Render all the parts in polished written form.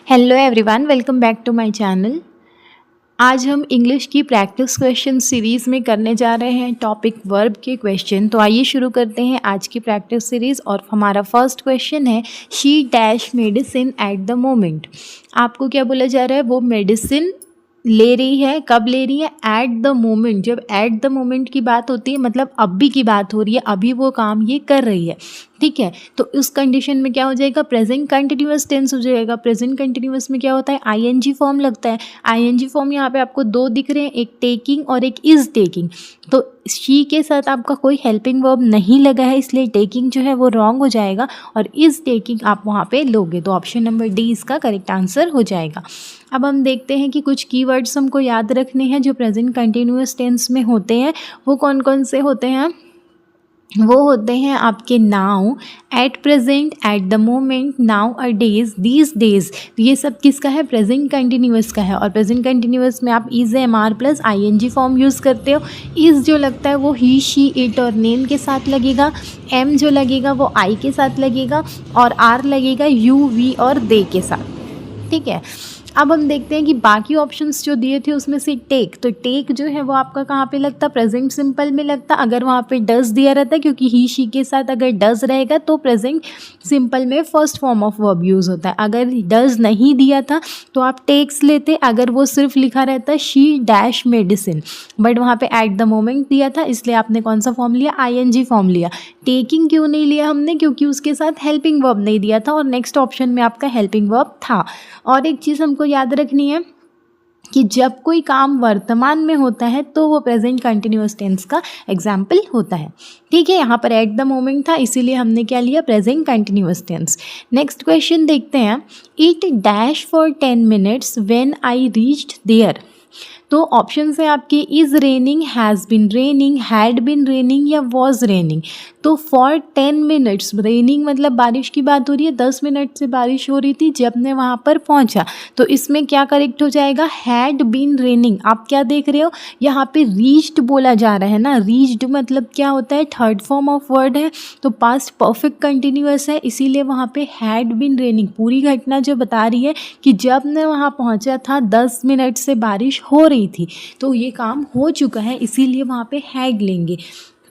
Hello everyone, welcome back to my channel. आज हम English की प्रैक्टिस क्वेश्चन सीरीज़ में करने जा रहे हैं टॉपिक वर्ब के क्वेश्चन। तो आइए शुरू करते हैं आज की प्रैक्टिस सीरीज़। और हमारा फर्स्ट क्वेश्चन है, she dash medicine at the moment. आपको क्या बोला जा रहा है? वो मेडिसिन ले रही है। कब ले रही है? At the moment. जब एट द मोमेंट की बात होती है मतलब अभी की बात हो रही है, अभी वो काम ये कर रही है, ठीक है। तो उस कंडीशन में क्या हो जाएगा? प्रेजेंट कंटिन्यूअस टेंस हो जाएगा। प्रेजेंट कंटिन्यूअस में क्या होता है? आईएनजी फॉर्म लगता है। आईएनजी फॉर्म यहाँ पे आपको दो दिख रहे हैं, एक टेकिंग और एक इज टेकिंग। तो शी के साथ आपका कोई हेल्पिंग वर्ब नहीं लगा है, इसलिए टेकिंग जो है वो रॉन्ग हो जाएगा और इज टेकिंग आप वहाँ पे लोगे। तो ऑप्शन नंबर डी इसका करेक्ट आंसर हो जाएगा। अब हम देखते हैं कि कुछ कीवर्ड्स हमको याद रखने हैं जो प्रेजेंट कंटिन्यूअस टेंस में होते हैं। वो कौन कौन से होते हैं? वो होते हैं आपके now, at present, at the moment, now a days, these days. तो ये सब किसका है? प्रेजेंट कंटिन्यूअस का है। और प्रेजेंट कंटिन्यूअस में आप is am are plus i n g form use करते हो। इज जो लगता है वो ही, शी, इट और नेम के साथ लगेगा। एम जो लगेगा वो आई के साथ लगेगा और आर लगेगा यू, वी और दे के साथ, ठीक है। अब हम देखते हैं कि बाकी ऑप्शंस जो दिए थे उसमें से टेक, तो टेक जो है वो आपका कहाँ पे लगता? प्रेजेंट सिंपल में लगता अगर वहाँ पे डज दिया रहता, क्योंकि ही शी के साथ अगर डज रहेगा तो प्रेजेंट सिंपल में first form of verb use होता है। अगर डज नहीं दिया था तो आप टेक्स लेते, अगर वो सिर्फ लिखा रहता शी डैश मेडिसिन, बट वहाँ पे एट द मोमेंट दिया था इसलिए आपने कौन सा फॉर्म लिया? आईएनजी फॉर्म लिया। टेकिंग क्यों नहीं लिया हमने? क्योंकि उसके साथ हेल्पिंग वर्ब नहीं दिया था और नेक्स्ट ऑप्शन में आपका हेल्पिंग वर्ब था। और एक चीज़ हमको याद रखनी है कि जब कोई काम वर्तमान में होता है तो वो प्रेजेंट कंटिन्यूअस टेंस का एग्जाम्पल होता है, ठीक है। यहाँ पर एट द मोमेंट था इसीलिए हमने क्या लिया? Present continuous tense. Next question देखते हैं, it dash for 10 minutes when I reached there. तो ऑप्शन है आपके is raining, has been raining, had been raining या वॉज रेनिंग। तो फॉर 10 मिनट्स, रेनिंग मतलब बारिश की बात हो रही है, 10 मिनट से बारिश हो रही थी जब मैं वहाँ पर पहुँचा। तो इसमें क्या करेक्ट हो जाएगा? Had been raining. आप क्या देख रहे हो? यहाँ पे रीच्ड बोला जा रहा है ना। रीच्ड मतलब क्या होता है? थर्ड फॉर्म ऑफ वर्ड है, तो पास्ट परफेक्ट कंटिन्यूअस है, इसीलिए वहाँ पे हैड बिन रेनिंग पूरी घटना जो बता रही है कि जब मैं वहाँ पहुँचा था 10 मिनट से बारिश हो रही थी, तो ये काम हो चुका है, इसीलिए वहाँ पे हैड लेंगे,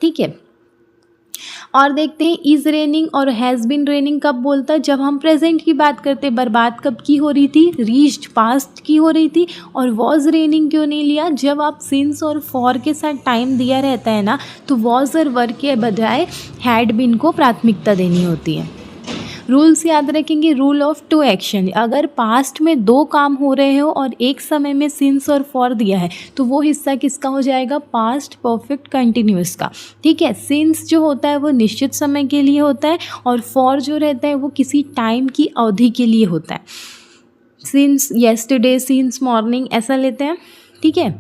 ठीक है। और देखते हैं इज़ रेनिंग और हैज़ बिन रेनिंग कब बोलता है? जब हम प्रेजेंट की बात करते हैं। बर्बाद कब की हो रही थी? रीच्ड पास्ट की हो रही थी। और वॉज रेनिंग क्यों नहीं लिया? जब आप सिंस और फॉर के साथ टाइम दिया रहता है ना, तो वॉज और वर के बजाय हैड बिन को प्राथमिकता देनी होती है। रूल्स याद रखेंगे, रूल ऑफ टू एक्शन। अगर पास्ट में दो काम हो रहे हो और एक समय में सिंस और फॉर दिया है तो वो हिस्सा किसका हो जाएगा? पास्ट परफेक्ट कंटिन्यूअस का, ठीक है। सिंस जो होता है वो निश्चित समय के लिए होता है और फॉर जो रहता है वो किसी टाइम की अवधि के लिए होता है। सिंस येस्टरडे, सिंस मॉर्निंग ऐसा लेते हैं, ठीक है।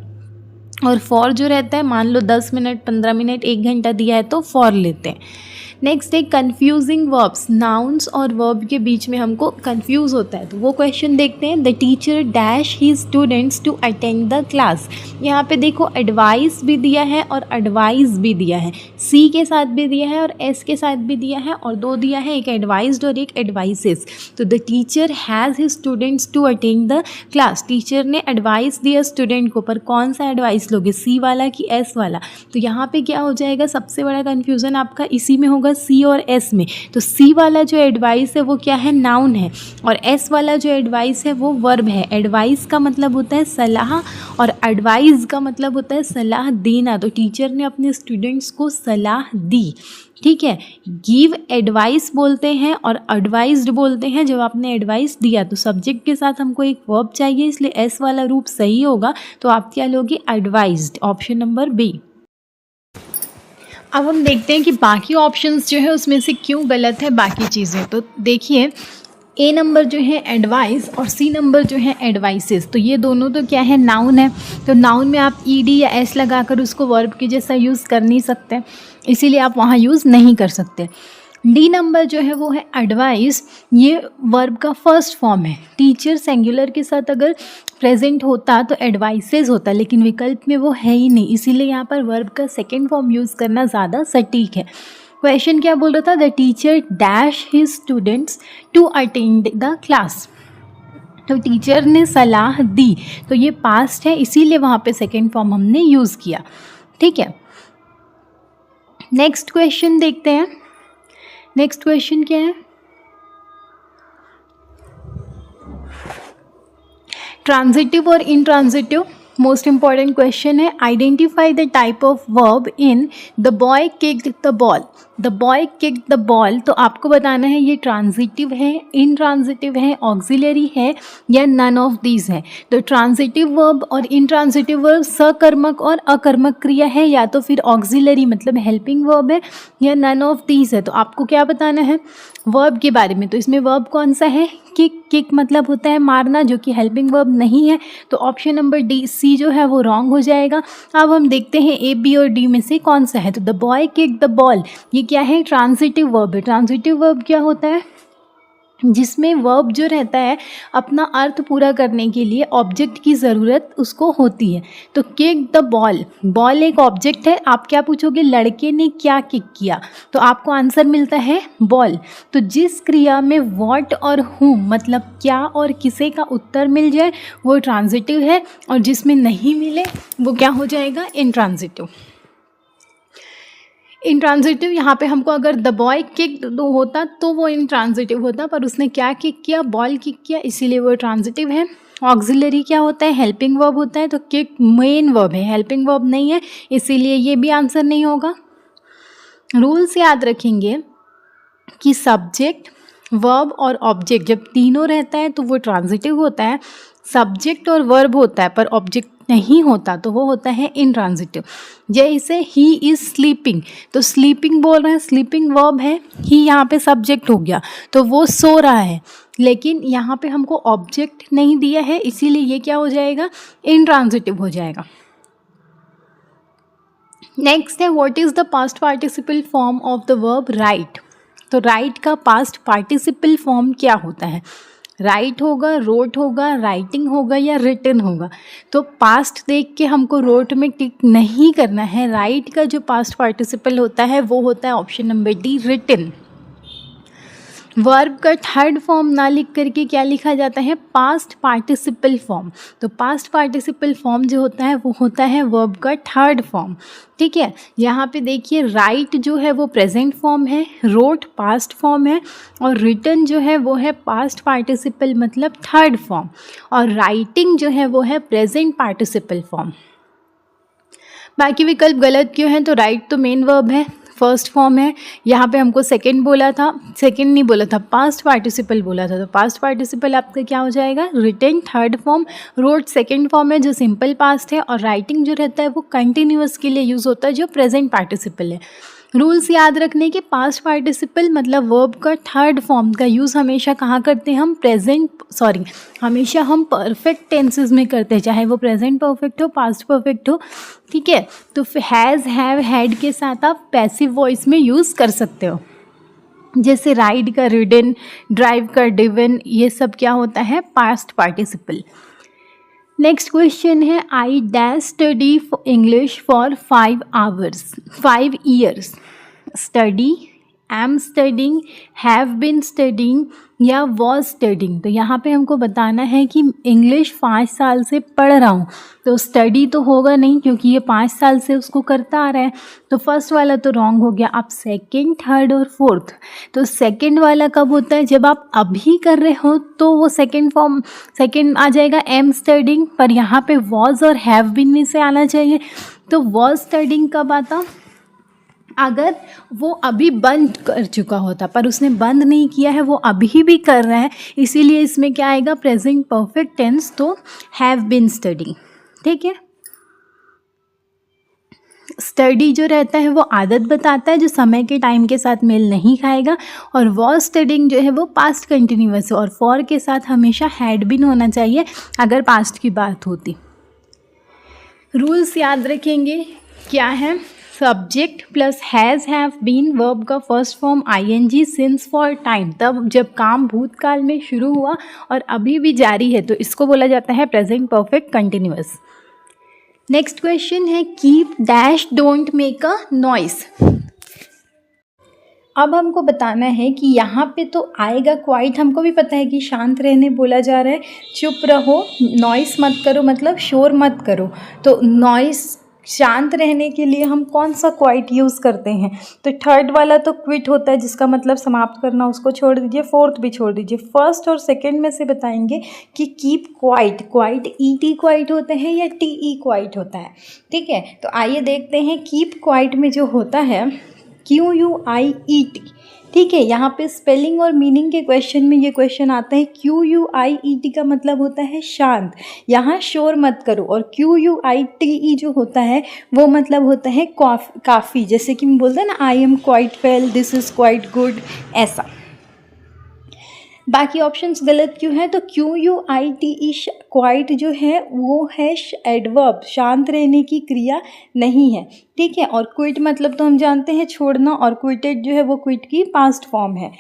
और फॉर जो रहता है, मान लो 10 मिनट, 15 मिनट, 1 घंटा दिया है तो फॉर लेते हैं। नेक्स्ट है कंफ्यूजिंग वर्ब्स। नाउन्स और वर्ब के बीच में हमको कंफ्यूज होता है, तो वो क्वेश्चन देखते हैं। The teacher dash he students to attend the class. यहाँ पे देखो एडवाइस भी दिया है और एडवाइस भी दिया है, सी के साथ भी दिया है और एस के साथ भी दिया है और दो दिया है, एक एडवाइज्ड और एक एडवाइसेस। तो the teacher has his students to attend the class. Teacher ने एडवाइस दिया स्टूडेंट को, पर कौन सा एडवाइस लोगे? सी वाला कि एस वाला? तो यहाँ पे क्या हो जाएगा? सबसे बड़ा कन्फ्यूज़न आपका इसी में होगा, सी और एस में। तो सी वाला जो एडवाइस है वो क्या है? नाउन है। और एस वाला जो एडवाइस है वो वर्ब है। एडवाइस का मतलब होता है सलाह और एडवाइस का मतलब होता है सलाह देना। तो टीचर ने अपने स्टूडेंट्स को सलाह दी, ठीक है। गिव एडवाइस बोलते हैं और एडवाइज्ड बोलते हैं जब आपने एडवाइस दिया। तो सब्जेक्ट के साथ हमको एक वर्ब चाहिए, इसलिए एस वाला रूप सही होगा। तो आप क्या लोगे? Advised, option number b. अब हम देखते हैं कि बाकी ऑप्शंस जो है उसमें से क्यों गलत है बाकी चीज़ें। तो देखिए, ए नंबर जो है एडवाइस और सी नंबर जो है एडवाइसेस, तो ये दोनों तो क्या है? नाउन है। तो नाउन में आप ईडी या एस लगाकर उसको वर्ब के जैसा यूज़ कर नहीं सकते, इसीलिए आप वहाँ यूज़ नहीं कर सकते। डी नंबर जो है वो है एडवाइस, ये वर्ब का फर्स्ट फॉर्म है। टीचर सिंगुलर के साथ अगर प्रेजेंट होता तो एडवाइसेस होता, लेकिन विकल्प में वो है ही नहीं, इसीलिए यहाँ पर वर्ब का सेकेंड फॉर्म यूज़ करना ज़्यादा सटीक है। क्वेश्चन क्या बोल रहा था? The teacher dash his students to attend the class. तो टीचर ने सलाह दी, तो ये पास्ट है, इसीलिए वहाँ पे सेकेंड फॉर्म हमने यूज़ किया। ठीक है, नेक्स्ट क्वेश्चन देखते हैं। नेक्स्ट क्वेश्चन क्या है? ट्रांजिटिव और इनट्रांजिटिव मोस्ट इंपॉर्टेंट क्वेश्चन है। Identify the type of verb in the boy kicked the ball. The boy kicked the ball, तो आपको बताना है ये ट्रांजिटिव है, इनट्रांजिटिव है, ऑक्सिलरी है या नन ऑफ दीज है। तो ट्रांजिटिव वर्ब और इनट्रांजिटिव वर्ब सकर्मक और अकर्मक क्रिया है, या तो फिर ऑक्सिलरी मतलब हेल्पिंग वर्ब है, या नन ऑफ दीज है। तो आपको क्या बताना है वर्ब के बारे में? तो इसमें वर्ब कौन सा है? किक। किक मतलब होता है मारना, जो कि हेल्पिंग वर्ब नहीं है, तो ऑप्शन नंबर डी सी जो है वो रॉन्ग हो जाएगा। अब हम देखते हैं ए बी और डी में से कौन सा है। तो the boy kick the ball, ये क्या है? ट्रांजिटिव वर्ब है। ट्रांजिटिव वर्ब क्या होता है? जिसमें वर्ब जो रहता है अपना अर्थ पूरा करने के लिए ऑब्जेक्ट की ज़रूरत उसको होती है। तो किक द बॉल, बॉल एक ऑब्जेक्ट है। आप क्या पूछोगे? लड़के ने क्या किक किया, तो आपको आंसर मिलता है बॉल। तो जिस क्रिया में व्हाट और हुम मतलब क्या और किसे का उत्तर मिल जाए वो ट्रांजिटिव है, और जिसमें नहीं मिले वो क्या हो जाएगा? इनट्रांजिटिव। इनट्रांजिटिव यहाँ पे हमको अगर द बॉय किक होता तो वो इनट्रांजिटिव होता, पर उसने क्या किक किया? बॉल किक किया, इसीलिए वो ट्रांजिटिव है। ऑक्सिलरी क्या होता है? हेल्पिंग वर्ब होता है। तो किक मेन वर्ब है, हेल्पिंग वर्ब नहीं है, इसीलिए ये भी आंसर नहीं होगा। रूल्स याद रखेंगे कि सब्जेक्ट, वर्ब और ऑब्जेक्ट जब तीनों रहता है तो वो ट्रांजिटिव होता है। सब्जेक्ट और वर्ब होता है पर ऑब्जेक्ट नहीं होता तो वो होता है इनट्रांजिटिव। जैसे ही इज़ स्लीपिंग, तो स्लीपिंग बोल रहे हैं, स्लीपिंग वर्ब है, ही यहाँ पे सब्जेक्ट हो गया, तो वो सो रहा है, लेकिन यहाँ पे हमको ऑब्जेक्ट नहीं दिया है, इसीलिए ये क्या हो जाएगा? इनट्रांजिटिव हो जाएगा। नेक्स्ट है what is the past participle form of the verb right. तो राइट का पास्ट पार्टिसिपल फॉर्म क्या होता है? राइट होगा, रोट होगा, राइटिंग होगा या रिटन होगा। तो पास्ट देख के हमको रोट में टिक नहीं करना है। राइट का जो पास्ट पार्टिसिपल होता है वो होता है option number d, written. Verb का थर्ड फॉर्म ना लिख करके क्या लिखा जाता है? Past participle form. तो पास्ट पार्टिसिपल फॉर्म जो होता है वो होता है वर्ब का थर्ड फॉर्म। ठीक है, यहाँ पे देखिए राइट जो है वो प्रेजेंट फॉर्म है, रोट पास्ट फॉर्म है, और रिटन जो है वो है पास्ट पार्टिसिपल मतलब थर्ड फॉर्म, और राइटिंग जो है वो है प्रेजेंट पार्टिसिपल फॉर्म। बाकी विकल्प गलत क्यों है? तो राइट तो मेन वर्ब है, फर्स्ट फॉर्म है। यहाँ पे हमको सेकंड बोला था, सेकंड नहीं बोला था, पास्ट पार्टिसिपल बोला था, तो पास्ट पार्टिसिपल आपका क्या हो जाएगा? Written third form, wrote second form है जो सिंपल पास्ट है, और राइटिंग जो रहता है वो कंटिन्यूअस के लिए यूज़ होता है जो प्रेजेंट पार्टिसिपल है। रूल्स याद रखने के, पास्ट पार्टिसिपल मतलब वर्ब का थर्ड फॉर्म का यूज़ हमेशा कहाँ करते हैं हम? हमेशा हम परफेक्ट टेंसेस में करते हैं, चाहे वो प्रेजेंट परफेक्ट हो, पास्ट परफेक्ट हो। ठीक है, तो हैज़, हैव, हैड के साथ आप पैसिव वॉइस में यूज़ कर सकते हो। जैसे राइड का रिडन, ड्राइव का ड्रिवन, ये सब क्या होता है? Past participle. नेक्स्ट क्वेश्चन है I dash study English for 5 years। Study, am studying, have been studying या वॉज स्टडिंग। तो यहाँ पे हमको बताना है कि इंग्लिश 5 साल से पढ़ रहा हूँ, तो स्टडी तो होगा नहीं क्योंकि ये 5 साल से उसको करता आ रहा है, तो फर्स्ट वाला तो रॉन्ग हो गया। अब सेकंड, थर्ड और फोर्थ, तो सेकंड वाला कब होता है? जब आप अभी कर रहे हो तो वो सेकंड आ जाएगा एम स्टडिंग, पर यहाँ पे वॉज और हैव बिन में से आना चाहिए। तो वॉज स्टडिंग कब आता? अगर वो अभी बंद कर चुका होता, पर उसने बंद नहीं किया है, वो अभी भी कर रहा है, इसीलिए इसमें क्या आएगा? प्रेजेंट परफेक्ट टेंस, तो हैव बीन स्टडिंग। ठीक है, स्टडी जो रहता है वो आदत बताता है जो समय के टाइम के साथ मेल नहीं खाएगा, और वॉज स्टडिंग जो है वो पास्ट कंटिन्यूअस है, और फॉर के साथ हमेशा हैड बीन होना चाहिए अगर पास्ट की बात होती। रूल्स याद रखेंगे क्या है? Subject plus has, have, been, verb का first form ING, since, for, time, तब जब काम भूतकाल में शुरू हुआ और अभी भी जारी है तो इसको बोला जाता है present perfect continuous. Next question है keep dash don't make a noise. अब हमको बताना है कि यहाँ पे तो आएगा क्वाइट, हमको भी पता है कि शांत रहने बोला जा रहा है, चुप रहो, नॉइस मत करो मतलब शोर मत करो। तो नॉइस शांत रहने के लिए हम कौन सा क्वाइट यूज़ करते हैं? तो थर्ड वाला तो क्विट होता है, जिसका मतलब समाप्त करना, उसको छोड़ दीजिए। फोर्थ भी छोड़ दीजिए। फर्स्ट और सेकंड में से बताएंगे कि keep quiet, quite E T quite होता है या टी ई क्वाइट होता है। ठीक है, तो आइए देखते हैं। कीप क्वाइट में जो होता है QUIET, ठीक है। यहाँ पे स्पेलिंग और मीनिंग के क्वेश्चन में ये क्वेश्चन आता है। QUIET का मतलब होता है शांत, यहाँ शोर मत करो। और QUITE जो होता है वो मतलब होता है काफ़ी, जैसे कि हम बोलते हैं ना, I am quite well, this is quite good, ऐसा। बाकी ऑप्शंस गलत क्यों है? तो QUITE क्वाइट जो है वो है एडवर्ब, शांत रहने की क्रिया नहीं है। ठीक है, और क्विट मतलब तो हम जानते हैं छोड़ना, और क्विटेड जो है वो क्विट की पास्ट फॉर्म है।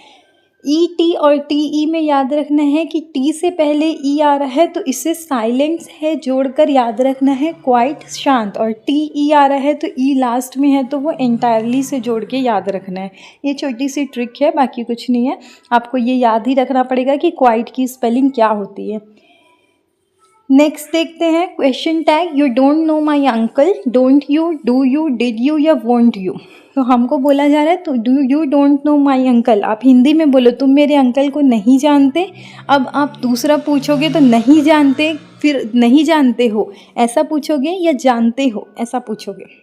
ET और TE में याद रखना है कि T से पहले E आ रहा है तो इसे साइलेंस है जोड़कर याद रखना है, क्वाइट शांत। और TE आ रहा है तो E लास्ट में है तो वो एंटायरली से जोड़ के याद रखना है। ये छोटी सी ट्रिक है, बाकी कुछ नहीं है। आपको ये याद ही रखना पड़ेगा कि क्वाइट की स्पेलिंग क्या होती है। नेक्स्ट देखते हैं question tag. You don't know my uncle, don't you, do you, did you या वोंट यू। तो हमको बोला जा रहा है तो do you don't know my uncle, आप हिंदी में बोलो तुम मेरे अंकल को नहीं जानते। अब आप दूसरा पूछोगे तो नहीं जानते, फिर नहीं जानते हो ऐसा पूछोगे, या जानते हो ऐसा पूछोगे।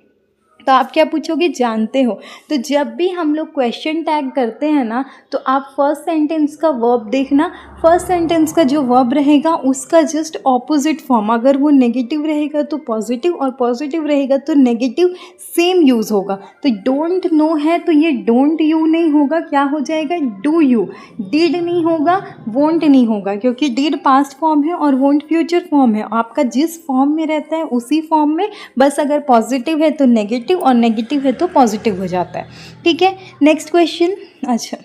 तो आप क्या पूछोगे? जानते हो। तो जब भी हम लोग क्वेश्चन टैग करते हैं ना, तो आप फर्स्ट सेंटेंस का वर्ब देखना। फर्स्ट सेंटेंस का जो वर्ब रहेगा उसका जस्ट ऑपोजिट फॉर्म, अगर वो नेगेटिव रहेगा तो पॉजिटिव, और पॉजिटिव रहेगा तो नेगेटिव, सेम यूज़ होगा। तो डोंट नो है तो ये डोंट यू नहीं होगा, क्या हो जाएगा? Do you. डिड नहीं होगा, वोंट नहीं होगा, क्योंकि डिड पास्ट फॉर्म है और वोंट फ्यूचर फॉर्म है। आपका जिस फॉर्म में रहता है उसी फॉर्म में, बस अगर पॉजिटिव है तो नेगेटिव और नेगेटिव है तो पॉजिटिव हो जाता है। ठीक है, नेक्स्ट क्वेश्चन। अच्छा,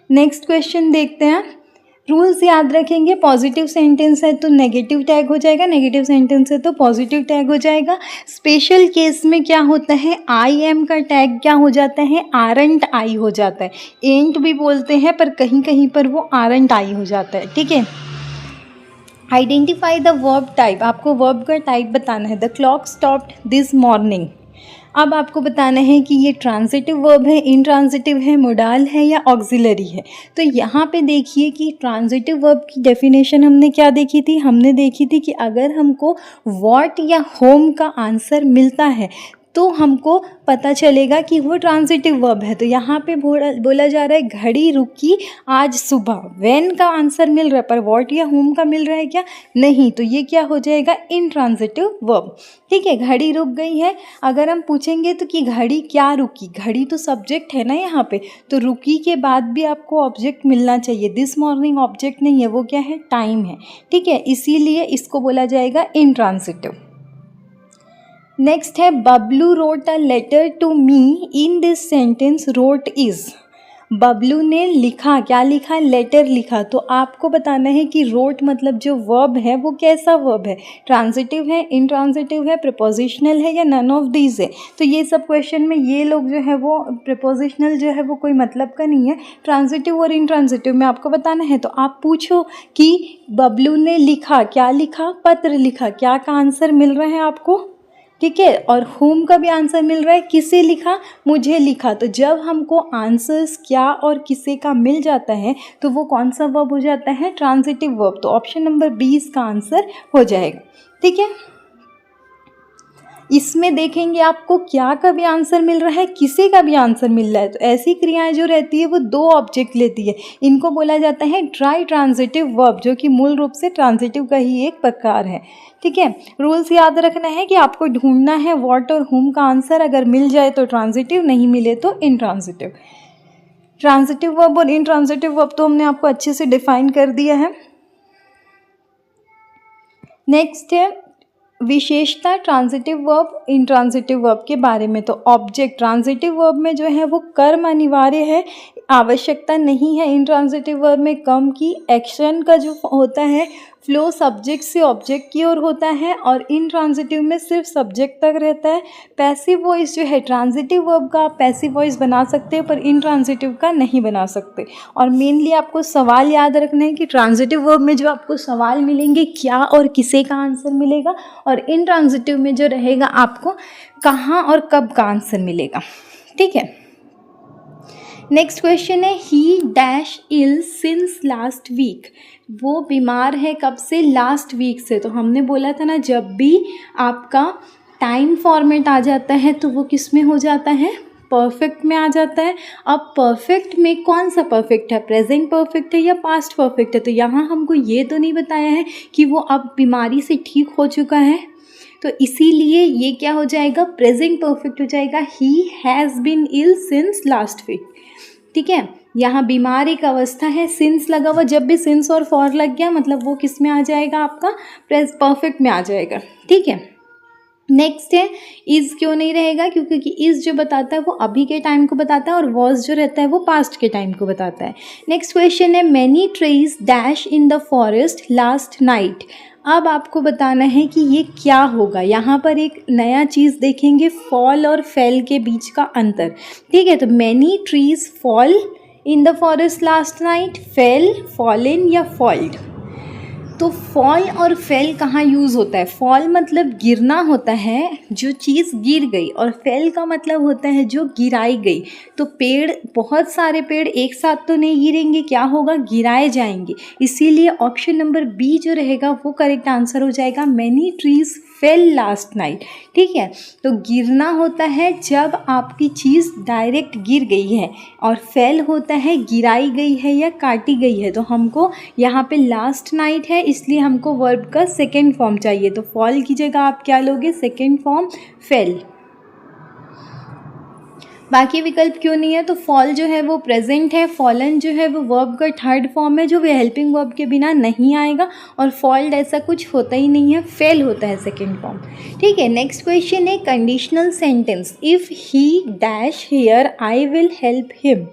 नेक्स्ट क्वेश्चन देखते हैं। रूल्स याद रखेंगे, पॉजिटिव सेंटेंस है तो नेगेटिव टैग हो जाएगा, नेगेटिव सेंटेंस है तो पॉजिटिव टैग हो जाएगा। स्पेशल केस में क्या होता है? आई एम का टैग क्या हो जाता है? आरंट आई हो जाता है। एंट भी बोलते हैं पर कहीं कहीं पर वो आरंट आई हो जाता है। ठीक है, आइडेंटिफाई द वर्ब टाइप, आपको वर्ब का टाइप बताना है। The clock stopped this morning. अब आपको बताना है कि ये ट्रांजिटिव वर्ब है, इनट्रांजिटिव है, मोडाल है या ऑक्सिलरी है। तो यहाँ पे देखिए कि ट्रांजिटिव वर्ब की डेफिनेशन हमने क्या देखी थी? हमने देखी थी कि अगर हमको व्हाट या होम का आंसर मिलता है तो हमको पता चलेगा कि वो ट्रांजिटिव वर्ब है। तो यहाँ पे बोला जा रहा है घड़ी रुकी आज सुबह, व्हेन का आंसर मिल रहा है, पर व्हाट या होम का मिल रहा है क्या? नहीं। तो ये क्या हो जाएगा? Intransitive verb. ठीक है, घड़ी रुक गई है। अगर हम पूछेंगे तो कि घड़ी क्या रुकी, घड़ी तो सब्जेक्ट है ना यहाँ पे, तो रुकी के बाद भी आपको ऑब्जेक्ट मिलना चाहिए। दिस मॉर्निंग ऑब्जेक्ट नहीं है, वो क्या है? टाइम है। ठीक है, इसीलिए इसको बोला जाएगा इनट्रांजिटिव। नेक्स्ट है Bablu wrote a letter to me, in this sentence wrote is. Bablu ने लिखा, क्या लिखा? लेटर लिखा। तो आपको बताना है कि रोट मतलब जो वर्ब है वो कैसा वर्ब है? ट्रांजिटिव है, इनट्रांजिटिव है, प्रीपोजिशनल है या नन ऑफ दीज है। तो ये सब क्वेश्चन में ये लोग जो है वो प्रीपोजिशनल जो है वो कोई मतलब का नहीं है। ट्रांजिटिव और इनट्रांजिटिव में आपको बताना है। तो आप पूछो कि बबलू ने लिखा, क्या लिखा? पत्र लिखा। क्या का आंसर मिल रहा है आपको? ठीक है, और होम का भी आंसर मिल रहा है। किसे लिखा? मुझे लिखा। तो जब हमको आंसर्स क्या और किसे का मिल जाता है तो वो कौन सा वर्ब हो जाता है? Transitive verb. तो ऑप्शन नंबर 20 का आंसर हो जाएगा। ठीक है, इसमें देखेंगे आपको क्या का भी आंसर मिल रहा है, किसे का भी आंसर मिल रहा है। तो ऐसी क्रियाएं जो रहती है वो दो ऑब्जेक्ट लेती है, इनको बोला जाता है ट्राई ट्रांजिटिव वर्ब, जो कि मूल रूप से ट्रांजिटिव का ही एक प्रकार है। ठीक है, रूल्स याद रखना है कि आपको ढूंढना है व्हाट और हुम का आंसर, अगर मिल जाए तो ट्रांजिटिव, नहीं मिले तो इनट्रांजिटिव। ट्रांजिटिव वर्ब और इनट्रांजिटिव वर्ब तो हमने आपको अच्छे से डिफाइन कर दिया है। नेक्स्ट है विशेषता ट्रांजिटिव वर्ब इनट्रांजिटिव वर्ब के बारे में। तो ऑब्जेक्ट ट्रांजिटिव वर्ब में जो है वो कर्म अनिवार्य है, आवश्यकता नहीं है इंट्रांजिटिव वर्ब में कम की। एक्शन का जो होता है फ्लो सब्जेक्ट से ऑब्जेक्ट की ओर होता है और इंट्रांजिटिव में सिर्फ सब्जेक्ट तक रहता है। पैसिव वॉइस जो है ट्रांजिटिव वर्ब का आप पैसिव वॉइस बना सकते हो पर इंट्रांजिटिव का नहीं बना सकते। और मेनली आपको सवाल याद रखना है कि ट्रांजिटिव वर्ब में जो आपको सवाल मिलेंगे क्या और किसे का आंसर मिलेगा, और इंट्रांजिटिव में जो रहेगा आपको कहाँ और कब का आंसर मिलेगा। ठीक है, नेक्स्ट क्वेश्चन है he dash ill since last week. वो बीमार है कब से? लास्ट वीक से। तो हमने बोला था ना जब भी आपका टाइम फॉर्मेट आ जाता है तो वो किस में हो जाता है? परफेक्ट में आ जाता है। अब परफेक्ट में कौन सा परफेक्ट है? प्रेजेंट परफेक्ट है या पास्ट परफेक्ट है? तो यहाँ हमको ये तो नहीं बताया है कि वो अब बीमारी से ठीक हो चुका है, तो इसीलिए ये क्या हो जाएगा? प्रेजेंट परफेक्ट हो जाएगा। He has been ill since last week. ठीक है, यहाँ बीमार एक अवस्था है, सिंस लगा हुआ, जब भी सिंस और फॉर लग गया मतलब वो किस में आ जाएगा? आपका परफेक्ट में आ जाएगा। ठीक है, नेक्स्ट है इज़ क्यों नहीं रहेगा? क्योंकि इज़ जो बताता है वो अभी के टाइम को बताता है और वॉज जो रहता है वो पास्ट के टाइम को बताता है। नेक्स्ट क्वेश्चन है many trees dash in the forest last night. अब आपको बताना है कि ये क्या होगा। यहाँ पर एक नया चीज़ देखेंगे, फॉल और फेल के बीच का अंतर। ठीक है, तो many trees fall in the forest last night, fail, fallen या फॉल्ड। तो फॉल और फेल कहाँ यूज़ होता है? फॉल मतलब गिरना होता है, जो चीज़ गिर गई, और फेल का मतलब होता है जो गिराई गई। तो पेड़, बहुत सारे पेड़ एक साथ तो नहीं गिरेंगे, क्या होगा? गिराए जाएंगे। इसीलिए ऑप्शन नंबर बी जो रहेगा वो करेक्ट आंसर हो जाएगा। Many trees fail last night. ठीक है, तो गिरना होता है जब आपकी चीज़ डायरेक्ट गिर गई है, और फेल होता है गिराई गई है या काटी गई है। तो हमको यहाँ पे लास्ट नाइट है इसलिए हमको वर्ब का सेकेंड फॉर्म चाहिए, तो फॉल की जगह आप क्या लोगे? Second form fail. बाकी विकल्प क्यों नहीं है? तो फॉल जो है वो प्रेजेंट है, फॉलन जो है वो वर्ब का थर्ड फॉर्म है जो हेल्पिंग वर्ब के बिना नहीं आएगा, और फॉल्ड ऐसा कुछ होता ही नहीं है, फेल होता है सेकेंड फॉर्म। ठीक है, नेक्स्ट क्वेश्चन है conditional sentence. If he dash here I will help him.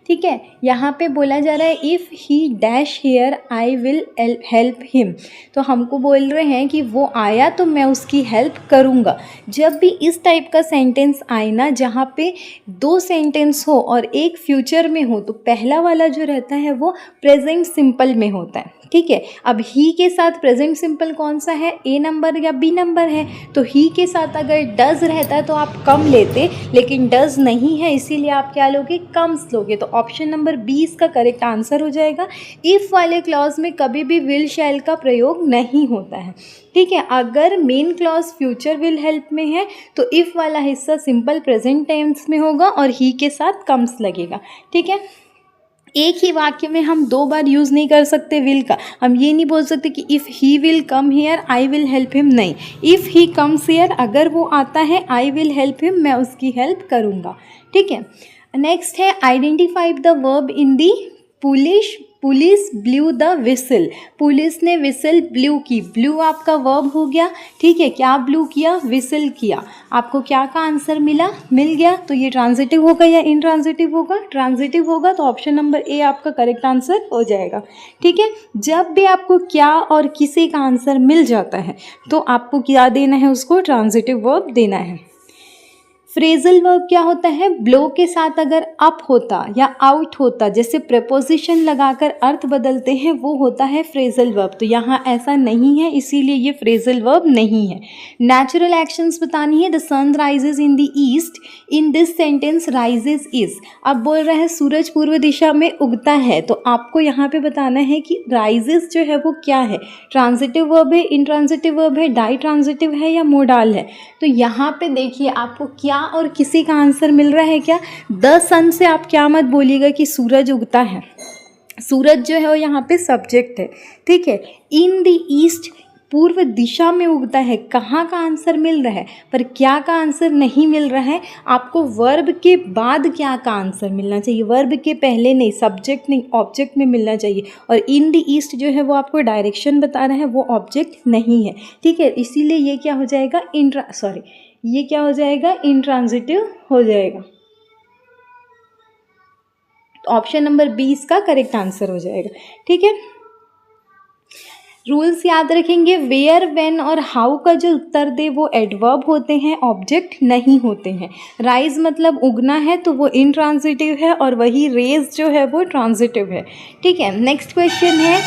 ठीक है, यहाँ पे बोला जा रहा है if he dash here I will help him. तो हमको बोल रहे हैं कि वो आया तो मैं उसकी हेल्प करूँगा। जब भी इस टाइप का सेंटेंस आए ना जहाँ पे दो सेंटेंस हो और एक फ्यूचर में हो, तो पहला वाला जो रहता है वो प्रेजेंट सिंपल में होता है। ठीक है, अब ही के साथ प्रेजेंट सिंपल कौन सा है? ए नंबर या बी नंबर है? तो ही के साथ अगर डज रहता है तो आप कम लेते, लेकिन डज नहीं है इसीलिए आप क्या लोगे? कम्स लोगे। तो ऑप्शन नंबर बी इसका करेक्ट आंसर हो जाएगा। इफ़ वाले क्लॉज में कभी भी विल शैल का प्रयोग नहीं होता है। ठीक है, अगर main clause future will help में है तो इफ़ वाला हिस्सा सिंपल प्रेजेंट टेंस में होगा और ही के साथ कम्स लगेगा। ठीक है, एक ही वाक्य में हम दो बार यूज़ नहीं कर सकते विल का। हम ये नहीं बोल सकते कि if he will come here I will help him, नहीं। इफ़ ही कम्स हियर, अगर वो आता है आई विल हेल्प हिम, मैं उसकी हेल्प करूँगा। ठीक है, नेक्स्ट है identify the verb in the police blue the whistle. Police ने विसल ब्लू की, ब्लू आपका वर्ब हो गया। ठीक है, क्या ब्लू किया? विसल किया। आपको क्या का आंसर मिल गया। तो ये ट्रांजिटिव होगा या इंट्रांजिटिव होगा? ट्रांजिटिव होगा, तो ऑप्शन नंबर ए आपका करेक्ट आंसर हो जाएगा। ठीक है, जब भी आपको क्या और किसी का आंसर मिल जाता है तो आपको क्या देना है? उसको ट्रांजिटिव वर्ब देना है। फ्रेजल वर्ब क्या होता है? ब्लो के साथ अगर अप होता या आउट होता, जैसे प्रेपोजिशन लगाकर अर्थ बदलते हैं, वो होता है फ्रेजल वर्ब। तो यहाँ ऐसा नहीं है इसीलिए ये फ्रेजल वर्ब नहीं है। नेचुरल एक्शंस बतानी है। The sun rises in the east, in this sentence rises is. अब बोल रहा है सूरज पूर्व दिशा में उगता है, तो आपको यहाँ पे बताना है कि राइजेज जो है वो क्या है? ट्रांजिटिव वर्ब है, इंट्रांजिटिव वर्ब है, डाई ट्रांजिटिव है या मोडाल है? तो यहाँ पे देखिए आपको क्या और किसी का आंसर मिल रहा है क्या? द सन से आप क्या मत बोलिएगा कि सूरज उगता है। सूरज जो है वो यहाँ पे सब्जेक्ट है। ठीक है, इन द ईस्ट पूर्व दिशा में उगता है, कहाँ का आंसर मिल रहा है? पर क्या का आंसर नहीं मिल रहा है। आपको वर्ब के बाद क्या का आंसर मिलना चाहिए, वर्ब के पहले नहीं, सब्जेक्ट नहीं, ऑब्जेक्ट में मिलना चाहिए। और इन द ईस्ट जो है वो आपको डायरेक्शन बता रहा है, वो ऑब्जेक्ट नहीं है। ठीक है, इसीलिए ये क्या हो जाएगा? ये क्या हो जाएगा? इंट्रांजिटिव हो जाएगा। तो ऑप्शन नंबर 20 का करेक्ट आंसर हो जाएगा। ठीक है, रूल्स याद रखेंगे। वेयर, व्हेन और हाउ का जो उत्तर दे वो एडवर्ब होते हैं, ऑब्जेक्ट नहीं होते हैं। राइज मतलब उगना है तो वो इंट्रांजिटिव है, और वही रेज जो है वो ट्रांजिटिव है। ठीक है, नेक्स्ट क्वेश्चन है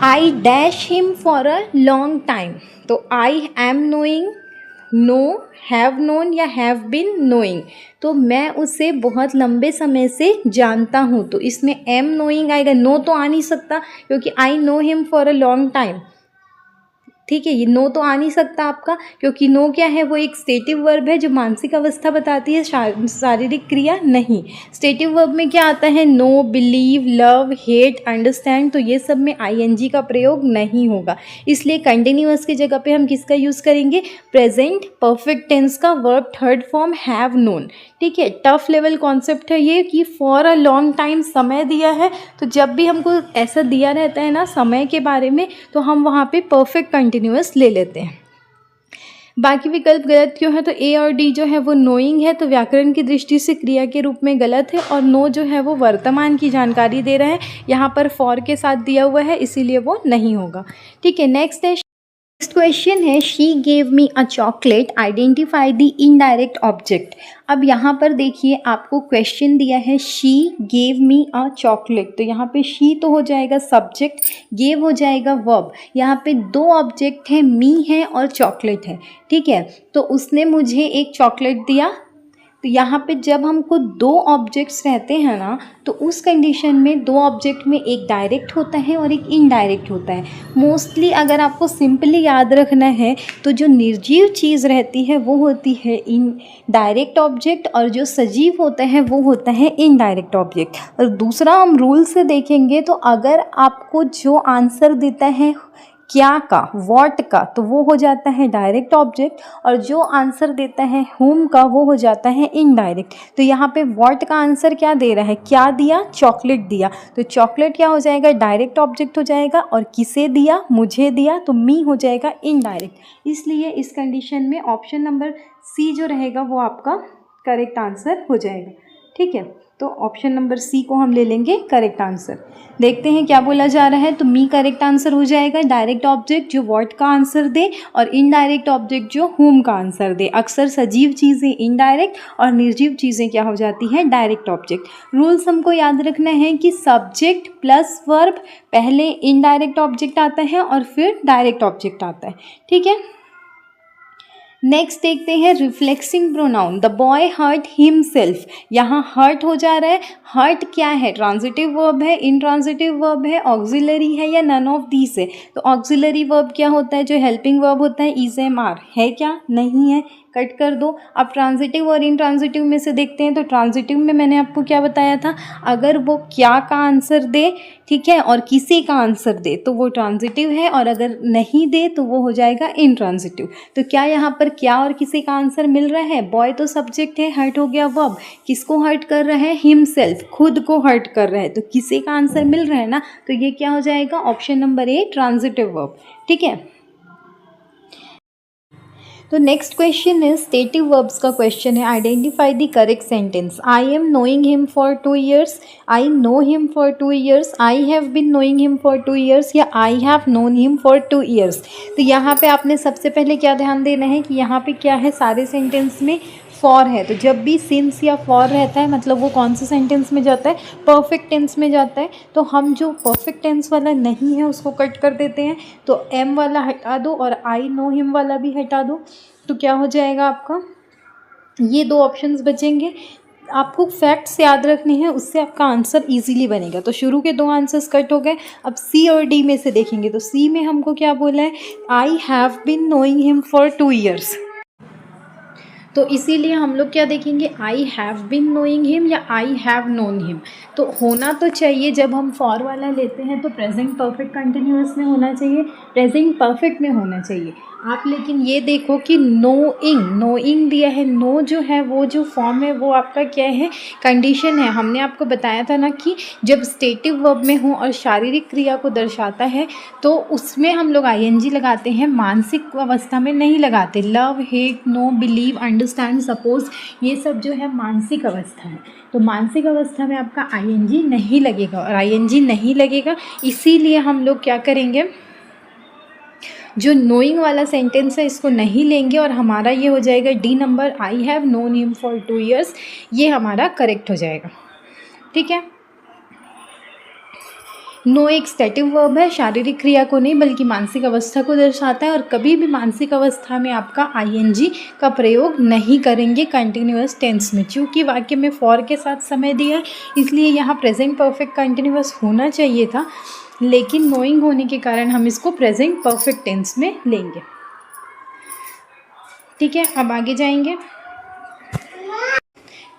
I dash him for a long time. तो I am knowing, know, have known या हैव बिन नोइंग। तो मैं उसे बहुत लंबे समय से जानता हूँ, तो इसमें एम नोइंग आएगा, नो तो आ नहीं सकता क्योंकि I know him for a long time. ठीक है, ये नो तो आ नहीं सकता आपका, क्योंकि नो क्या है, वो एक स्टेटिव वर्ब है जो मानसिक अवस्था बताती है, शारीरिक क्रिया नहीं। स्टेटिव वर्ब में क्या आता है, know, believe, love, hate, understand, तो ये सब में आईएनजी का प्रयोग नहीं होगा। इसलिए कंटिन्यूअस की जगह पे हम किसका यूज़ करेंगे, प्रेजेंट परफेक्ट टेंस का verb third form have known. ठीक है, टफ लेवल कॉन्सेप्ट है ये कि फॉर अ लॉन्ग टाइम समय दिया है, तो जब भी हमको ऐसा दिया रहता है ना समय के बारे में, तो हम वहाँ पे परफेक्ट कंटिन्यूअस ले लेते हैं। बाकी विकल्प गलत क्यों है, तो ए और डी जो है वो नोइंग है, तो व्याकरण की दृष्टि से क्रिया के रूप में गलत है, और नो जो है वो वर्तमान की जानकारी दे रहा है, यहाँ पर फॉर के साथ दिया हुआ है, इसीलिए वो नहीं होगा। ठीक है, नेक्स्ट क्वेश्चन है she gave me a chocolate, identify the indirect object. अब यहाँ पर देखिए आपको क्वेश्चन दिया है she gave me a chocolate, तो यहाँ पे शी तो हो जाएगा सब्जेक्ट, गेव हो जाएगा वर्ब। यहाँ पे दो ऑब्जेक्ट है, मी है और चॉकलेट है। ठीक है, तो उसने मुझे एक चॉकलेट दिया, तो यहाँ पे जब हमको दो ऑब्जेक्ट्स रहते हैं ना, तो उस कंडीशन में दो ऑब्जेक्ट में एक डायरेक्ट होता है और एक इनडायरेक्ट होता है। मोस्टली अगर आपको सिंपली याद रखना है तो जो निर्जीव चीज़ रहती है वो होती है इन डायरेक्ट ऑब्जेक्ट, और जो सजीव होता है वो होता है इनडायरेक्ट ऑब्जेक्ट। और दूसरा हम रूल से देखेंगे तो अगर आपको जो आंसर देता है क्या का, व्हाट का, तो वो हो जाता है डायरेक्ट ऑब्जेक्ट, और जो आंसर देता है whom का वो हो जाता है इनडायरेक्ट। तो यहाँ पे व्हाट का आंसर क्या दे रहा है, क्या दिया, चॉकलेट दिया, तो चॉकलेट क्या हो जाएगा, डायरेक्ट ऑब्जेक्ट हो जाएगा, और किसे दिया, मुझे दिया, तो मी हो जाएगा इनडायरेक्ट। इसलिए इस कंडीशन में ऑप्शन नंबर सी जो रहेगा वो आपका करेक्ट आंसर हो जाएगा। ठीक है, तो ऑप्शन नंबर सी को हम ले लेंगे करेक्ट आंसर। देखते हैं क्या बोला जा रहा है, तो मी करेक्ट आंसर हो जाएगा, डायरेक्ट ऑब्जेक्ट जो व्हाट का आंसर दे, और इनडायरेक्ट ऑब्जेक्ट जो whom का आंसर दे। अक्सर सजीव चीज़ें इनडायरेक्ट और निर्जीव चीज़ें क्या हो जाती हैं, डायरेक्ट ऑब्जेक्ट। रूल्स हमको याद रखना है कि सब्जेक्ट प्लस वर्ब, पहले इनडायरेक्ट ऑब्जेक्ट आता है और फिर डायरेक्ट ऑब्जेक्ट आता है। ठीक है, नेक्स्ट देखते हैं reflexive pronoun, the boy hurt himself. यहाँ हर्ट हो जा रहा है, हर्ट क्या है, ट्रांजिटिव वर्ब है, इनट्रांजिटिव वर्ब है, ऑक्सिलरी है, या नन ऑफ दीस है। तो ऑक्सिलरी वर्ब क्या होता है, जो हेल्पिंग वर्ब होता है, इज एम आर है क्या, नहीं है, कट कर दो। अब ट्रांजिटिव और इनट्रांजिटिव में से देखते हैं, तो ट्रांजिटिव में मैंने आपको क्या बताया था, अगर वो क्या का आंसर दे, ठीक है, और किसी का आंसर दे तो वो ट्रांजिटिव है, और अगर नहीं दे तो वो हो जाएगा इनट्रांजिटिव। तो क्या यहाँ पर क्या और किसी का आंसर मिल रहा है, बॉय तो सब्जेक्ट है, हर्ट हो गया वर्ब, किसको हर्ट कर रहा है, हिमसेल्फ, खुद को हर्ट कर रहा है, तो किसी का आंसर मिल रहा है ना, तो ये क्या हो जाएगा, option number A transitive verb. ठीक है, तो नेक्स्ट क्वेश्चन है स्टेटिव वर्ब्स का क्वेश्चन है, identify the correct sentence. I am knowing him for 2 years, I know him for 2 years, I have been knowing him for 2 years, या I have known him for 2 years। तो यहाँ पे आपने सबसे पहले क्या ध्यान देना है कि यहाँ पे क्या है, सारे सेंटेंस में फॉर है, तो जब भी सिंस या फॉर रहता है मतलब वो कौन से सेंटेंस में जाता है, परफेक्ट टेंस में जाता है। तो हम जो परफेक्ट टेंस वाला नहीं है उसको कट कर देते हैं, तो एम वाला हटा दो और आई नो हिम वाला भी हटा दो, तो क्या हो जाएगा आपका, ये दो ऑप्शंस बचेंगे। आपको फैक्ट्स याद रखने हैं, उससे आपका आंसर इजीली बनेगा। तो शुरू के दो आंसर्स कट हो गए, अब सी और डी में से देखेंगे, तो सी में हमको क्या बोला है, I have been knowing him for 2 years। तो इसीलिए हम लोग क्या देखेंगे, I have been knowing him या आई हैव नोन हिम। तो होना तो चाहिए, जब हम फॉर वाला लेते हैं तो प्रेजेंट परफेक्ट कंटिन्यूअस में होना चाहिए, प्रेजेंट परफेक्ट में होना चाहिए। आप लेकिन ये देखो कि नोइंग दिया है, नो जो है वो जो फॉर्म है वो आपका क्या है, कंडीशन है। हमने आपको बताया था ना कि जब स्टेटिव वर्ब में हो और शारीरिक क्रिया को दर्शाता है तो उसमें हम लोग आईएनजी लगाते हैं, मानसिक अवस्था में नहीं लगाते। Love, hate, know, believe, understand, suppose, ये सब जो है मानसिक अवस्था है। तो मानसिक अवस्था में आपका आईएनजी नहीं लगेगा, और आईएनजी नहीं लगेगा इसीलिए हम लोग क्या करेंगे, जो नोइंग वाला सेंटेंस है इसको नहीं लेंगे, और हमारा ये हो जाएगा D number, I have known him for 2 years, ये हमारा करेक्ट हो जाएगा। ठीक है। नो एक स्टैटिक वर्ब है, शारीरिक क्रिया को नहीं बल्कि मानसिक अवस्था को दर्शाता है, और कभी भी मानसिक अवस्था में आपका आईएनजी का प्रयोग नहीं करेंगे कंटिन्यूअस टेंस में। चूँकि वाक्य में फॉर के साथ समय दिया है इसलिए यहाँ प्रेजेंट परफेक्ट कंटिन्यूअस होना चाहिए था, लेकिन नोइंग होने के कारण हम इसको प्रेजेंट परफेक्ट टेंस में लेंगे। ठीक है, अब आगे जाएंगे।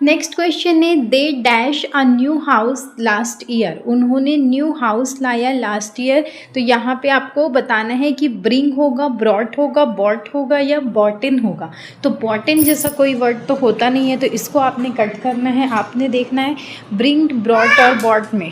नेक्स्ट क्वेश्चन है, they dash a new house last year. उन्होंने न्यू हाउस लाया लास्ट ईयर। तो यहाँ पे आपको बताना है कि ब्रिंग होगा, ब्रॉट होगा, बॉट होगा या बॉटिन होगा। तो बॉटिन जैसा कोई वर्ड तो होता नहीं है, तो इसको आपने कट करना है। आपने देखना है ब्रिंग, ब्रॉट और बॉट में।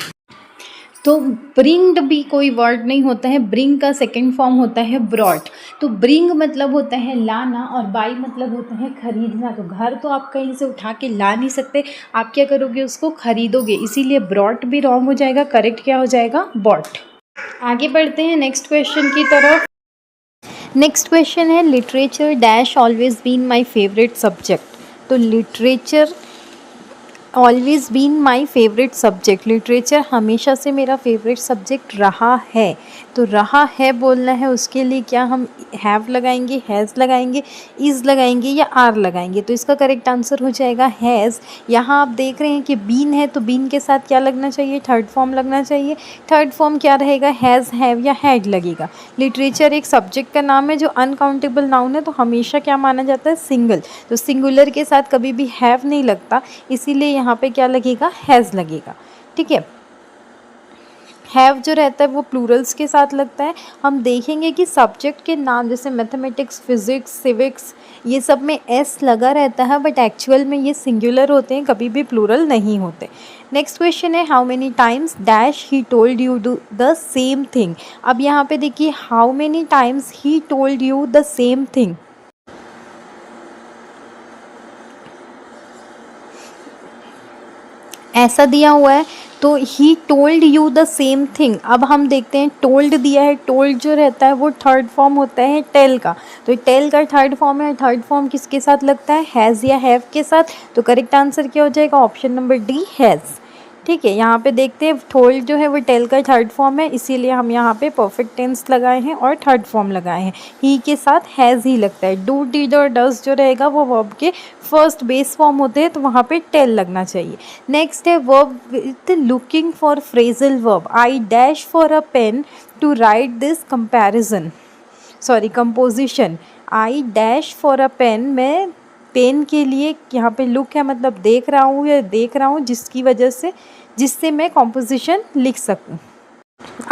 तो ब्रिंग्ड भी कोई वर्ड नहीं होता है, ब्रिंग का सेकंड फॉर्म होता है ब्रॉट। तो ब्रिंग मतलब होता है लाना, और बाई मतलब होता है खरीदना। तो घर तो आप कहीं से उठा के ला नहीं सकते, आप क्या करोगे, उसको खरीदोगे, इसीलिए ब्रॉट भी रॉन्ग हो जाएगा। करेक्ट क्या हो जाएगा, बॉट। आगे बढ़ते हैं नेक्स्ट क्वेश्चन की तरफ। नेक्स्ट क्वेश्चन है, literature dash always been my favourite subject. तो literature always been my favourite subject, literature हमेशा से मेरा फेवरेट सब्जेक्ट रहा है। तो रहा है बोलना है, उसके लिए क्या हम हैव लगाएंगे, हैज़ लगाएंगे, इज़ लगाएंगे या आर लगाएंगे। तो इसका करेक्ट आंसर हो जाएगा हैज़। यहाँ आप देख रहे हैं कि बीन है, तो बीन के साथ क्या लगना चाहिए, थर्ड फॉर्म लगना चाहिए। थर्ड फॉर्म क्या रहेगा, हैज़, हैव या हैड लगेगा। लिटरेचर एक सब्जेक्ट का नाम है जो अनकाउंटेबल नाउन है, तो हमेशा क्या माना जाता है, सिंगल। तो सिंगुलर के साथ कभी भी हैव नहीं लगता, इसीलिए यहाँ पे क्या लगेगा, हैज़ लगेगा। ठीक है। हैव जो रहता है वो प्लूरल्स के साथ लगता है। हम देखेंगे कि सब्जेक्ट के नाम जैसे मैथमेटिक्स, फिजिक्स, सिविक्स, ये सब में एस लगा रहता है, बट एक्चुअल में ये सिंगुलर होते हैं, कभी भी प्लूरल नहीं होते। नेक्स्ट क्वेश्चन है, how many times dash he told you do the same thing. अब यहाँ पे देखिए, how many times he told you the same thing. ऐसा दिया हुआ है, तो he told you the same thing. अब हम देखते हैं, टोल्ड दिया है, टोल्ड जो रहता है वो थर्ड फॉर्म होता है टेल का। तो टेल का थर्ड फॉर्म है, थर्ड फॉर्म किसके साथ लगता है, हैज़ या हैव के साथ। तो करेक्ट आंसर क्या हो जाएगा, ऑप्शन नंबर डी, हैज़। ठीक है, यहाँ पे देखते हैं, टोल्ड जो है वो टेल का थर्ड फॉर्म है, इसीलिए हम यहाँ पे परफेक्ट टेंस लगाए हैं और थर्ड फॉर्म लगाए हैं। ही के साथ हैज़ ही लगता है। डू, डिड और डज जो रहेगा वो वर्ब के फर्स्ट बेस फॉर्म होते हैं, तो वहाँ पे टेल लगना चाहिए। नेक्स्ट है verb with looking for phrasal verb. I dash for a pen to write this composition. I dash for a pen, मैं पेन के लिए, यहाँ पे लुक है मतलब देख रहा हूँ या देख रहा हूँ, जिससे मैं कॉम्पोजिशन लिख सकूँ।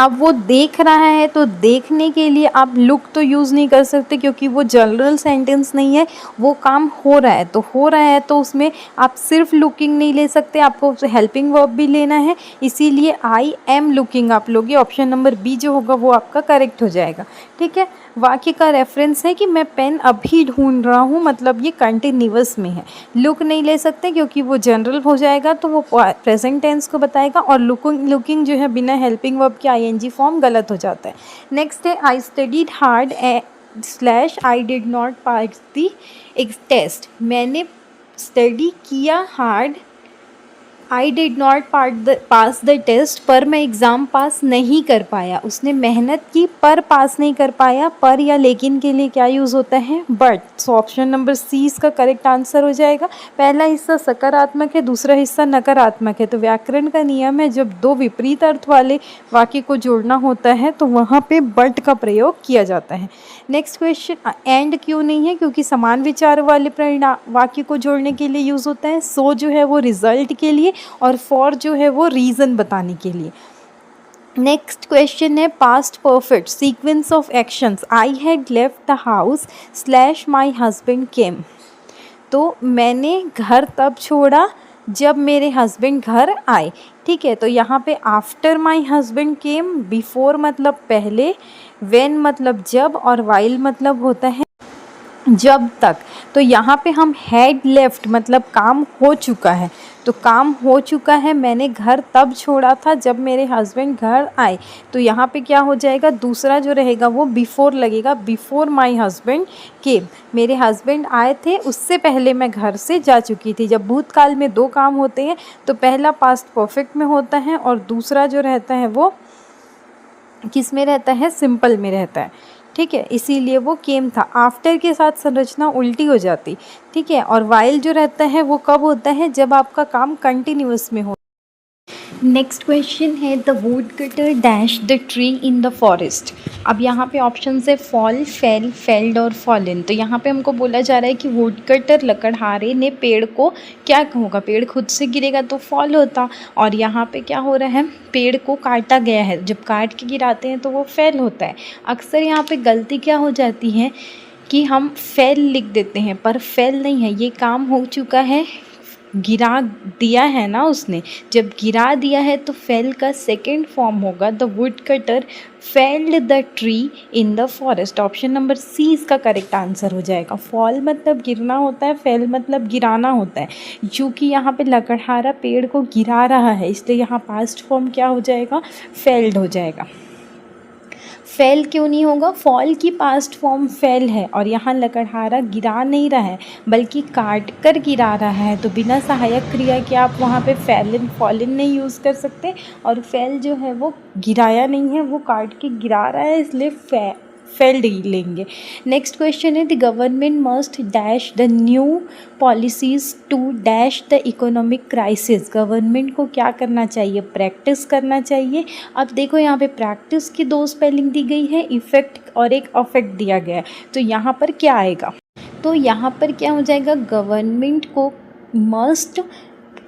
अब वो देख रहा है, तो देखने के लिए आप लुक तो यूज़ नहीं कर सकते, क्योंकि वो जनरल सेंटेंस नहीं है, वो काम हो रहा है, तो उसमें आप सिर्फ लुकिंग नहीं ले सकते, आपको हेल्पिंग वर्ब भी लेना है। इसीलिए आई एम लुकिंग आप लोगे, ऑप्शन नंबर बी जो होगा वो आपका करेक्ट हो जाएगा। ठीक है। वाक्य का रेफरेंस है कि मैं पेन अभी ढूंढ रहा हूँ, मतलब ये कंटिन्यूअस में है। लुक नहीं ले सकते क्योंकि वो जनरल हो जाएगा, तो वो प्रेजेंट टेंस को बताएगा, और लुकिंग जो है बिना हेल्पिंग वर्ब के आईएनजी फॉर्म गलत हो जाता है। नेक्स्ट है, I studied hard / I did not pass the test. मैंने स्टडी किया hard, I did not pass the test, पर मैं एग्ज़ाम पास नहीं कर पाया। उसने मेहनत की पर पास नहीं कर पाया। पर या लेकिन के लिए क्या यूज़ होता है, but. So option number C इसका करेक्ट आंसर हो जाएगा। पहला हिस्सा सकारात्मक है, दूसरा हिस्सा नकारात्मक है। तो व्याकरण का नियम है, जब दो विपरीत अर्थ वाले वाक्य को जोड़ना होता है तो वहाँ पे बट का प्रयोग किया जाता है। नेक्स्ट क्वेश्चन, एंड क्यों नहीं है, क्योंकि समान विचार वाले वाक्य को जोड़ने के लिए यूज़ होता है। सो जो है वो रिजल्ट के लिए, और फॉर जो है वो रीज़न बताने के लिए। नेक्स्ट क्वेश्चन है, past perfect sequence of actions. I had left the house / my husband came. तो मैंने घर तब छोड़ा जब मेरे हस्बैंड घर आए। ठीक है, तो यहाँ पे after my husband came, before मतलब पहले, व्हेन मतलब जब, और वाइल मतलब होता है जब तक, तो यहाँ पे हम हैड लेफ्ट मतलब काम हो चुका है, तो काम हो चुका है, मैंने घर तब छोड़ा था जब मेरे हस्बैंड घर आए, तो यहाँ पे क्या हो जाएगा, दूसरा जो रहेगा वो बिफ़ोर लगेगा, बिफ़ोर माई हस्बैंड केम, मेरे हस्बैंड आए थे उससे पहले मैं घर से जा चुकी थी। जब भूतकाल में दो काम होते हैं तो पहला पास्ट परफेक्ट में होता है और दूसरा जो रहता है वो किस में रहता है, सिंपल में रहता है, ठीक है, इसीलिए वो केम था। आफ्टर के साथ संरचना उल्टी हो जाती, ठीक है, और वाइल जो रहता है वो कब होता है, जब आपका काम कंटिन्यूअस में हो। नेक्स्ट क्वेश्चन है the wood cutter dash the tree in the forest. अब यहाँ पे ऑप्शन है फॉल, फेल, फेल्ड और फॉलन। तो यहाँ पे हमको बोला जा रहा है कि वुड कटर लकड़हारे ने पेड़ को क्या होगा, पेड़ खुद से गिरेगा तो फॉल होता, और यहाँ पे क्या हो रहा है, पेड़ को काटा गया है, जब काट के गिराते हैं तो वो फेल होता है। अक्सर यहाँ पे गलती क्या हो जाती है कि हम फेल लिख देते हैं, पर फेल नहीं है, ये काम हो चुका है, गिरा दिया है ना उसने, जब गिरा दिया है तो फेल का सेकेंड फॉर्म होगा the wood cutter felled the tree in the forest. Option number C इसका करेक्ट आंसर हो जाएगा। फॉल मतलब गिरना होता है, फेल मतलब गिराना होता है। क्योंकि यहाँ पे लकड़हारा पेड़ को गिरा रहा है इसलिए यहाँ पास्ट फॉर्म क्या हो जाएगा, फेल्ड हो जाएगा। फेल क्यों नहीं होगा, फॉल की पास्ट फॉर्म फेल है और यहाँ लकड़हारा गिरा नहीं रहा है बल्कि काट कर गिरा रहा है, तो बिना सहायक क्रिया के आप वहाँ पे फेलन फॉलन नहीं यूज़ कर सकते, और फेल जो है वो गिराया नहीं है, वो काट के गिरा रहा है, इसलिए फेल्ड लेंगे। नेक्स्ट क्वेश्चन है the government must dash the new policies to dash the economic crisis. Government को क्या करना चाहिए, प्रैक्टिस करना चाहिए। अब देखो यहाँ पे प्रैक्टिस की दो स्पेलिंग दी गई है, इफ़ेक्ट और एक अफेक्ट दिया गया है, तो यहाँ पर क्या आएगा, तो यहाँ पर क्या हो जाएगा, गवर्नमेंट को मस्ट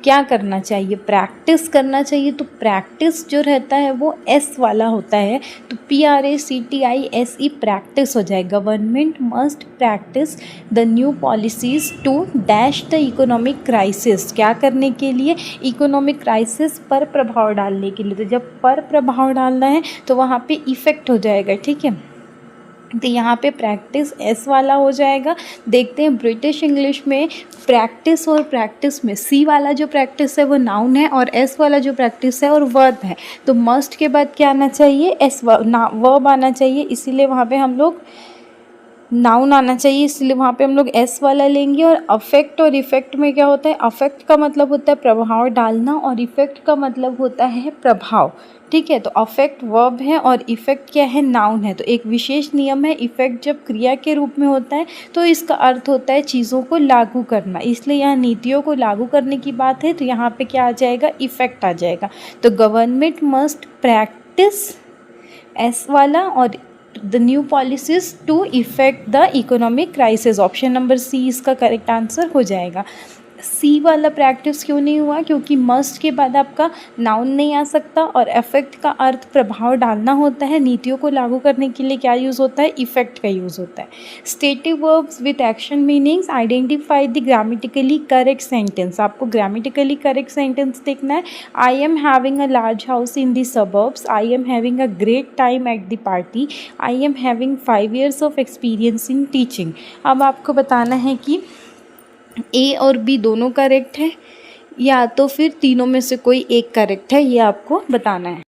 क्या करना चाहिए, प्रैक्टिस करना चाहिए, तो प्रैक्टिस जो रहता है वो एस वाला होता है, तो PRACTISE प्रैक्टिस हो जाएगा। Government must practise the new policies to dash the economic crisis. क्या करने के लिए, इकोनॉमिक क्राइसिस पर प्रभाव डालने के लिए, तो जब पर प्रभाव डालना है तो वहाँ पे इफ़ेक्ट हो जाएगा, ठीक है, तो यहाँ पे प्रैक्टिस एस वाला हो जाएगा। देखते हैं ब्रिटिश इंग्लिश में प्रैक्टिस और प्रैक्टिस में सी वाला जो प्रैक्टिस है वो नाउन है और एस वाला जो प्रैक्टिस है और वर्ब है, तो मस्ट के बाद क्या आना चाहिए, एस वर्ब आना चाहिए, इसीलिए वहाँ पे हम लोग नाउन आना चाहिए, इसलिए वहाँ पे हम लोग एस वाला लेंगे। और अफेक्ट और इफ़ेक्ट में क्या होता है, अफेक्ट का मतलब होता है प्रभाव डालना और इफ़ेक्ट का मतलब होता है प्रभाव, ठीक है, तो अफेक्ट वर्ब है और इफ़ेक्ट क्या है, नाउन है। तो एक विशेष नियम है, इफ़ेक्ट जब क्रिया के रूप में होता है तो इसका अर्थ होता है चीज़ों को लागू करना, इसलिए यहाँ नीतियों को लागू करने की बात है, तो यहाँ पे क्या आ जाएगा, इफ़ेक्ट आ जाएगा। तो गवर्नमेंट मस्ट प्रैक्टिस एस वाला और the new policies to effect the economic crisis. Option number C इसका करेक्ट आंसर हो जाएगा। सी वाला प्रैक्टिस क्यों नहीं हुआ, क्योंकि मस्ट के बाद आपका नाउन नहीं आ सकता और अफेक्ट का अर्थ प्रभाव डालना होता है, नीतियों को लागू करने के लिए क्या यूज़ होता है, इफेक्ट का यूज़ होता है। Stative verbs with action meanings, identify the grammatically correct sentence. आपको ग्रामेटिकली करेक्ट सेंटेंस देखना है। I am having a large house in the suburbs, I am having a great time at the party, I am having 5 years of experience in teaching. अब आपको बताना है कि ए और B दोनों करेक्ट है या तो फिर तीनों में से कोई एक करेक्ट है, ये आपको बताना है।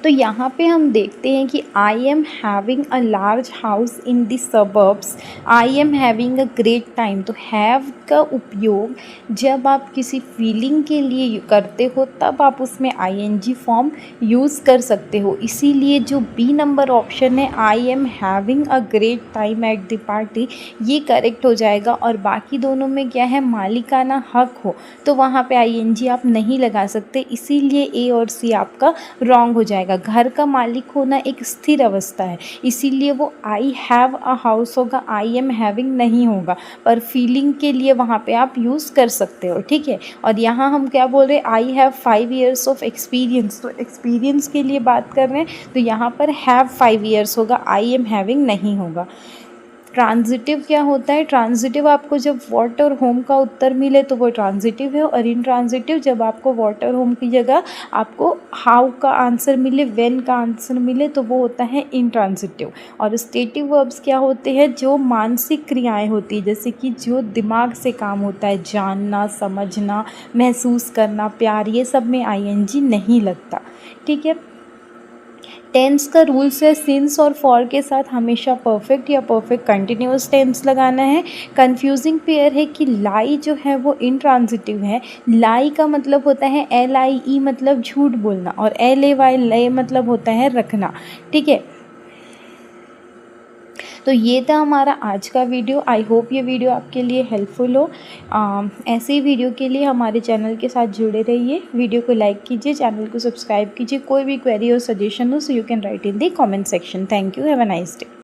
तो यहाँ पे हम देखते हैं कि I am having a large house in the suburbs, I am having a great time. तो हैव का उपयोग जब आप किसी फीलिंग के लिए करते हो तब आप उसमें ING फॉर्म यूज़ कर सकते हो, इसीलिए जो बी नंबर ऑप्शन है I am having a great time at the party ये करेक्ट हो जाएगा। और बाकी दोनों में क्या है, मालिकाना हक हो तो वहाँ पे ING आप नहीं लगा सकते, इसीलिए ए और सी आपका रॉन्ग हो जाएगा। घर का मालिक होना एक स्थिर अवस्था है, इसीलिए वो आई हैव अ हाउस होगा, आई एम हैविंग नहीं होगा, पर फीलिंग के लिए वहाँ पे आप यूज़ कर सकते हो, ठीक है। और यहाँ हम क्या बोल रहे हैं, I have 5 years of experience, तो एक्सपीरियंस के लिए बात कर रहे हैं, तो यहाँ पर हैव 5 years होगा, आई एम हैविंग नहीं होगा। ट्रांजिटिव क्या होता है? ट्रांजिटिव आपको जब व्हाट और होम का उत्तर मिले तो वो ट्रांजिटिव है, और इंट्रांजिटिव जब आपको व्हाट और होम की जगह आपको हाउ का आंसर मिले, व्हेन का आंसर मिले तो वो होता है इंट्रांजिटिव। और स्टेटिव वर्ब्स क्या होते हैं? जो मानसिक क्रियाएं होती है, जैसे कि जो दिमाग से काम होता है, जानना, समझना, महसूस करना, प्यार, ये सब में आईएनजी नहीं लगता। ठीक है। टेंस का रूल्स है सिंस और फॉर के साथ हमेशा परफेक्ट या परफेक्ट कंटिन्यूअस टेंस लगाना है। कंफ्यूजिंग पेयर है कि लाई जो है वो इंट्रांजिटिव है। लाई का मतलब होता है LIE मतलब झूठ बोलना, और LAY लय मतलब होता है रखना। ठीक है। तो ये था हमारा आज का वीडियो। आई होप ये वीडियो आपके लिए हेल्पफुल हो। ऐसे ही वीडियो के लिए हमारे चैनल के साथ जुड़े रहिए। वीडियो को लाइक कीजिए, चैनल को सब्सक्राइब कीजिए। कोई भी क्वेरी और सजेशन हो so you can write in the comment section. Thank you. Have a nice day.